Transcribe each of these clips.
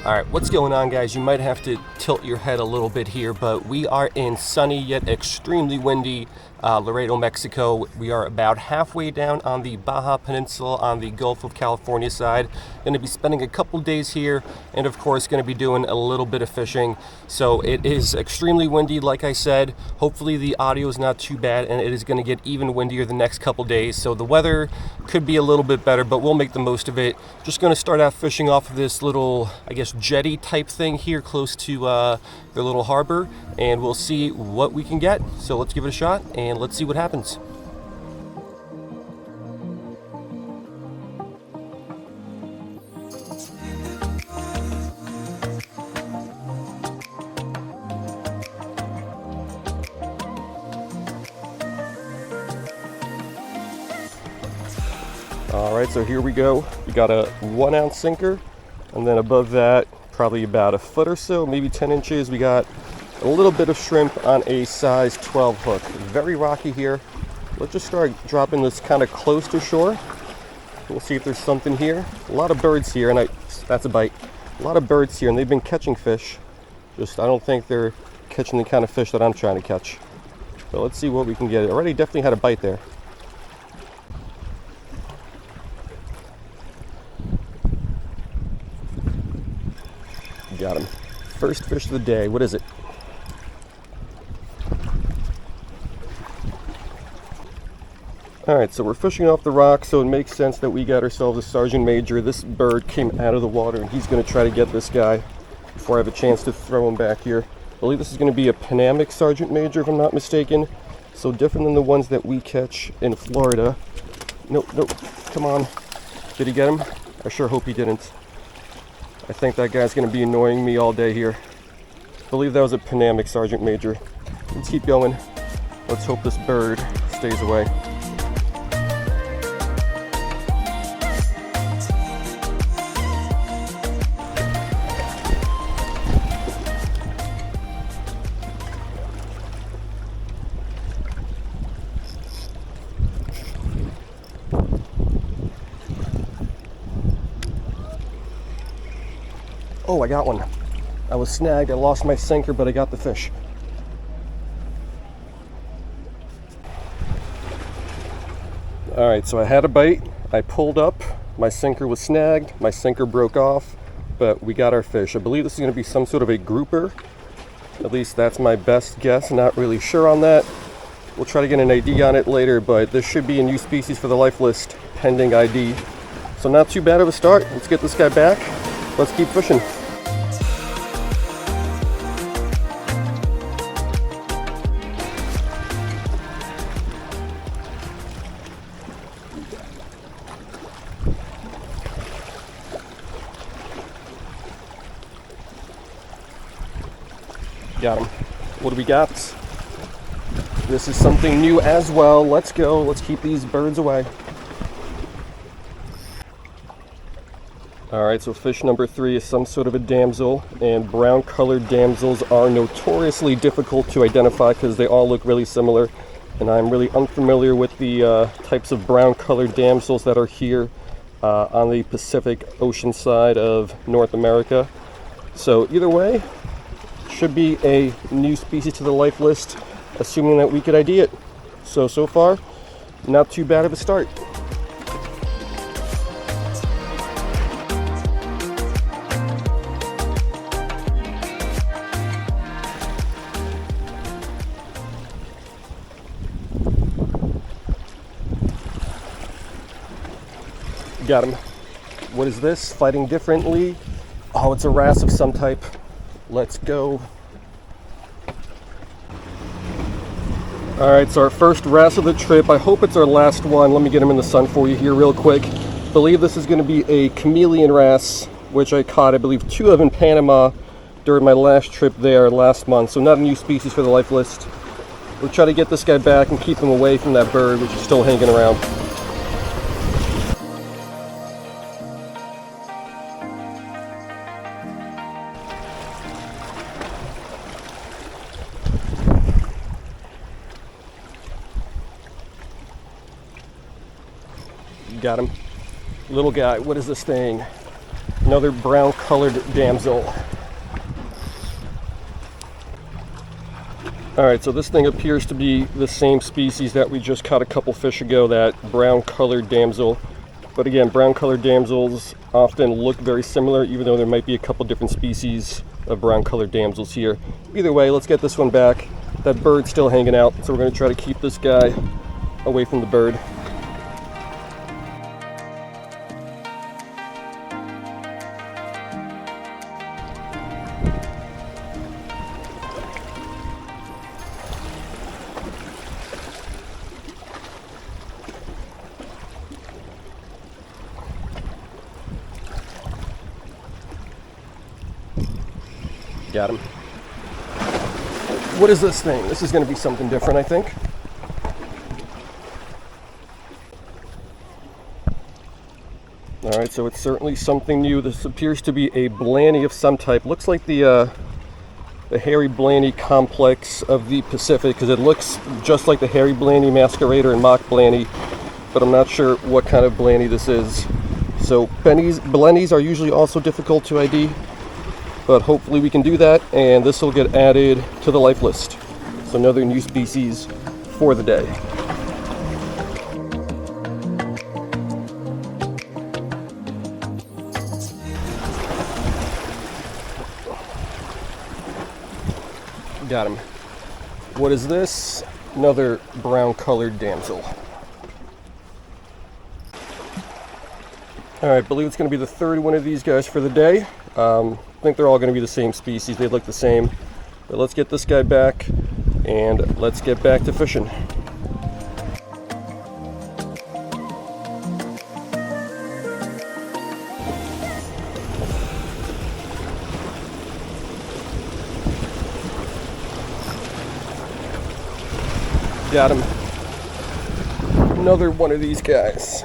Alright, what's going on, guys? You might have to tilt your head a little bit here, but we are in sunny yet extremely windy Loreto, Mexico. We are about halfway down on the Baja Peninsula on the Gulf of California side. Going to be spending a couple days here, and of course going to be doing a little bit of fishing. So it is extremely windy, like I said. Hopefully the audio is not too bad, and it is going to get even windier the next couple days. So the weather could be a little bit better, but we'll make the most of it. Just going to start out fishing off of this little, I guess, jetty type thing here close to their little harbor, and we'll see what we can get. So let's give it a shot and let's see what happens. All right, so here we go. We got a 1 ounce sinker, and then above that, probably about a foot or so, maybe 10 inches, we got a little bit of shrimp on a size 12 hook. Very rocky here. Let's just start dropping this kind of close to shore. We'll see if there's something here. A lot of birds here, and that's a bite. A lot of birds here, and they've been catching fish. Just, I don't think they're catching the kind of fish that I'm trying to catch. But let's see what we can get. Already definitely had a bite there. Got him. First fish of the day. What is it? Alright, so we're fishing off the rock, so it makes sense that we got ourselves a sergeant major. This bird came out of the water, and he's going to try to get this guy before I have a chance to throw him back here. I believe this is going to be a Panamic sergeant major, if I'm not mistaken. So different than the ones that we catch in Florida. Nope, come on. Did he get him? I sure hope he didn't. I think that guy's going to be annoying me all day here. I believe that was a Panamic sergeant major. Let's keep going. Let's hope this bird stays away. Oh, I got one. I was snagged. I lost my sinker, but I got the fish. All right, so I had a bite. I pulled up. My sinker was snagged. My sinker broke off, but we got our fish. I believe this is going to be some sort of a grouper. At least that's my best guess. Not really sure on that. We'll try to get an ID on it later, but this should be a new species for the life list, pending ID. So not too bad of a start. Let's get this guy back. Let's keep fishing. Got him. What do we got? This is something new as well. Let's go. Let's keep these birds away. Alright, so fish number 3 is some sort of a damsel, and brown colored damsels are notoriously difficult to identify because they all look really similar, and I'm really unfamiliar with the types of brown colored damsels that are here on the Pacific Ocean side of North America. So either way, should be a new species to the life list, assuming that we could ID it. So far, not too bad of a start. Got him. What is this? Fighting differently. Oh, it's a wrasse of some type. Let's go. All right, so our first wrasse of the trip. I hope it's our last one. Let me get him in the sun for you here real quick. I believe this is going to be a chameleon wrasse, which I caught, I believe, 2 of in Panama during my last trip there last month. So not a new species for the life list. We'll try to get this guy back and keep him away from that bird, which is still hanging around. Got him. Little guy, what is this thing? Another brown colored damsel. Alright, so this thing appears to be the same species that we just caught a couple fish ago, that brown colored damsel. But again, brown colored damsels often look very similar, even though there might be a couple different species of brown colored damsels here. Either way, let's get this one back. That bird's still hanging out, so we're going to try to keep this guy away from the bird. Got him. What is this thing? This is going to be something different, I think. Alright, so it's certainly something new. This appears to be a blanny of some type. Looks like the hairy blanny complex of the Pacific, because it looks just like the hairy blanny masquerader and mock blanny, but I'm not sure what kind of blanny this is. So blennies are usually also difficult to ID, but hopefully we can do that, and this will get added to the life list. So another new species for the day. Got him. What is this? Another brown colored damsel. Alright, I believe it's going to be the third one of these guys for the day. I think they're all going to be the same species. They look the same. But let's get this guy back, and let's get back to fishing. Got him. Another one of these guys.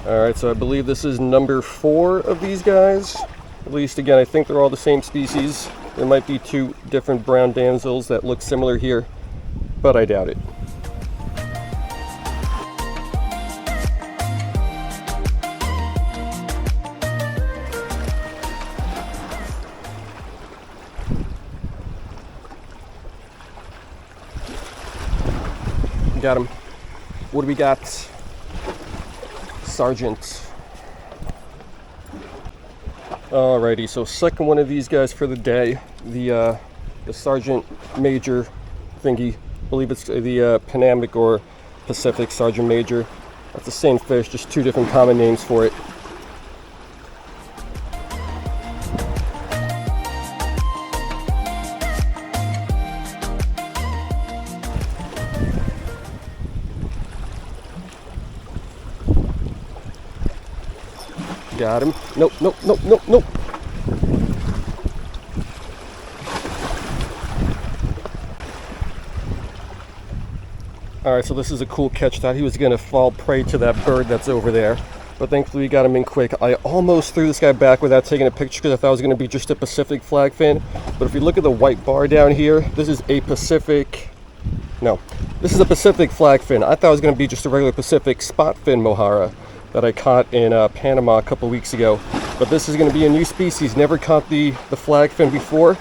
Alright, so I believe this is number 4 of these guys. At least, again, I think they're all the same species. There might be 2 different brown damsels that look similar here, but I doubt it. Got him. What do we got? Sergeant. Alrighty, so second one of these guys for the day. The Sergeant Major thingy. I believe it's the Panamic or Pacific Sergeant Major. That's the same fish, just 2 different common names for it. Got him. Nope, nope, nope, nope, nope. Alright, so this is a cool catch. Thought he was going to fall prey to that bird that's over there, but thankfully we got him in quick. I almost threw this guy back without taking a picture because I thought it was going to be just a Pacific flagfin. But if you look at the white bar down here, this is a Pacific... No, this is a Pacific flagfin. I thought it was going to be just a regular Pacific spotfin mojarra that I caught in Panama a couple weeks ago. But this is going to be a new species. Never caught the flagfin before.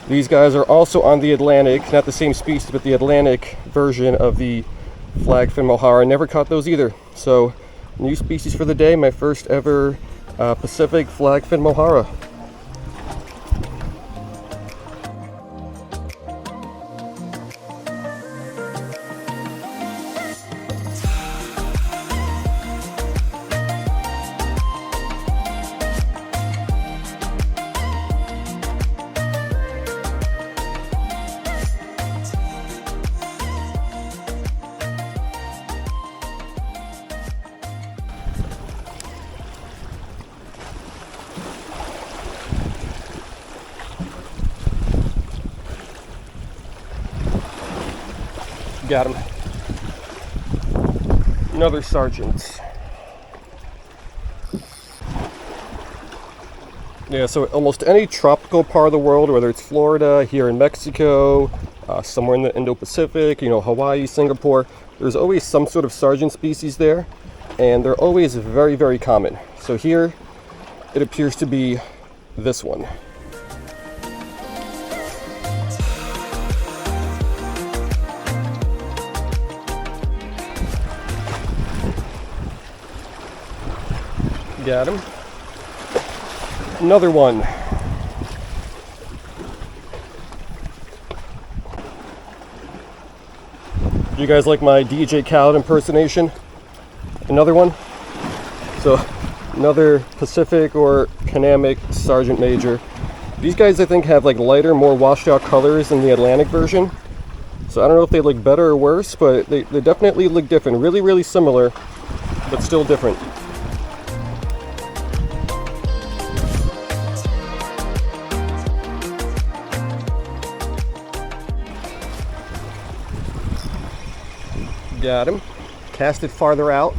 These guys are also on the Atlantic, not the same species, but the Atlantic version of the flagfin mojarra. Never caught those either. So, new species for the day, my first ever Pacific flagfin mojarra. Got him. Another sergeant. Yeah, so almost any tropical part of the world, whether it's Florida, here in Mexico, somewhere in the Indo-Pacific, Hawaii, Singapore, there's always some sort of sergeant species there. and they're always very, very common. So here it appears to be this one. Got him. Another one. Do you guys like my DJ Khaled impersonation? Another one. So another Pacific or Panamic Sergeant Major. These guys I think have like lighter, more washed out colors than the Atlantic version. So I don't know if they look better or worse, but they definitely look different. Really, really similar, but still different. Got him. Cast it farther out.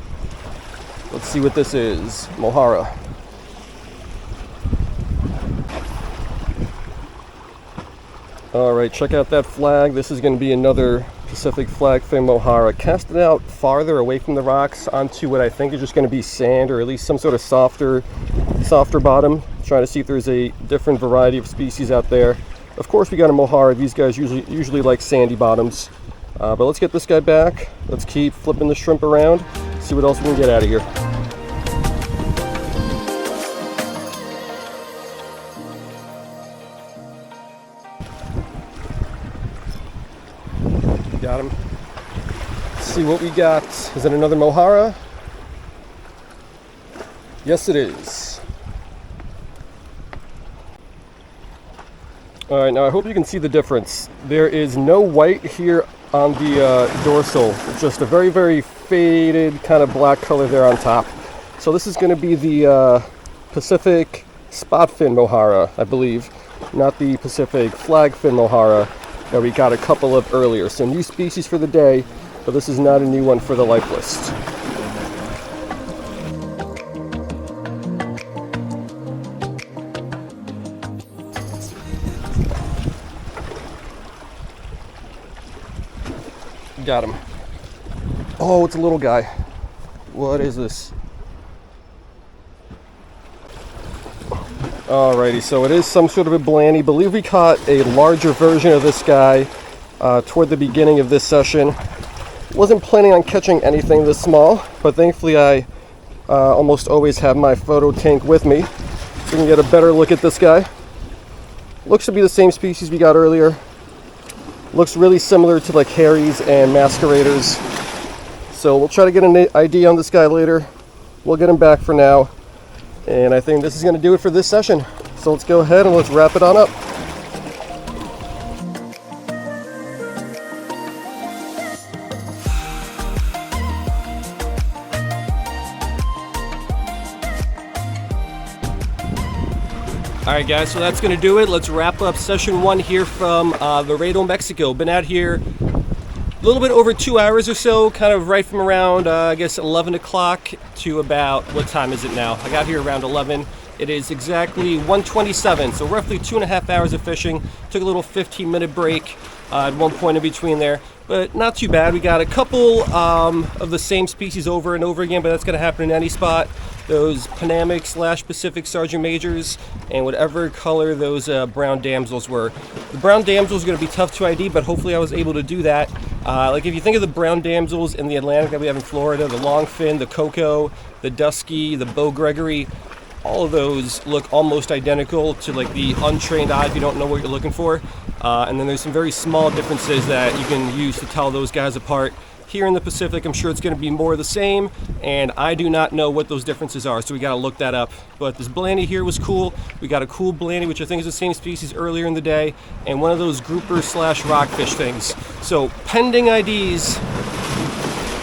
Let's see what this is. Mojarra. Alright, check out that flag. This is going to be another Pacific flagfin mojarra. Cast it out farther away from the rocks onto what I think is just going to be sand, or at least some sort of softer bottom. Trying to see if there's a different variety of species out there. Of course we got a mojarra. These guys usually like sandy bottoms. But let's get this guy back. Let's keep flipping the shrimp around. See what else we can get out of here. Got him. Let's see what we got. Is it another mojarra? Yes, it is. All right, now I hope you can see the difference. There is no white here on the dorsal. It's just a very, very faded kind of black color there on top. So this is going to be the Pacific spotfin mojarra, I believe, not the Pacific flagfin mojarra that we got a couple of earlier. So new species for the day, but this is not a new one for the life list. Got him. Oh, it's a little guy. What is this? Alrighty, so it is some sort of a blanny. I believe we caught a larger version of this guy toward the beginning of this session. Wasn't planning on catching anything this small, but thankfully I almost always have my photo tank with me, so we can get a better look at this guy. Looks to be the same species we got earlier. Looks really similar to like Harry's and Masqueraders. So we'll try to get an ID on this guy later. We'll get him back for now. And I think this is going to do it for this session. So let's go ahead and let's wrap it on up. Alright guys, so that's going to do it. Let's wrap up session 1 here from Loreto, Mexico. Been out here a little bit over 2 hours or so, kind of right from around, I guess 11 o'clock to about, what time is it now? I got here around 11. It is exactly 1:27, so roughly 2.5 hours of fishing. Took a little 15-minute break at one point in between there, but not too bad. We got a couple of the same species over and over again, but that's going to happen in any spot. Those Panamic / Pacific Sergeant Majors, and whatever color those brown damsels were. The brown damsels are going to be tough to ID, but hopefully I was able to do that. Like if you think of the brown damsels in the Atlantic that we have in Florida, the longfin, the cocoa, the dusky, the Beau Gregory, all of those look almost identical to like the untrained eye if you don't know what you're looking for. And then there's some very small differences that you can use to tell those guys apart. Here in the Pacific, I'm sure it's going to be more of the same, and I do not know what those differences are, so we got to look that up. But this blanny here was cool. We got a cool blanny, which I think is the same species earlier in the day, and one of those grouper / rockfish things. So pending IDs,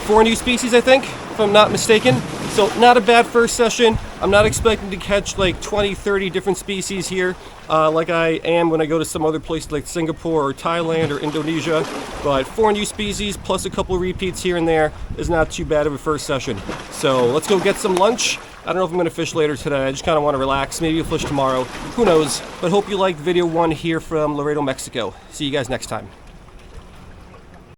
4 new species, I think, if I'm not mistaken. So not a bad first session. I'm not expecting to catch like 20, 30 different species here like I am when I go to some other place like Singapore or Thailand or Indonesia. But 4 new species plus a couple of repeats here and there is not too bad of a first session. So let's go get some lunch. I don't know if I'm going to fish later today. I just kind of want to relax. Maybe I'll fish tomorrow. Who knows? But hope you liked video 1 here from Loreto, Mexico. See you guys next time.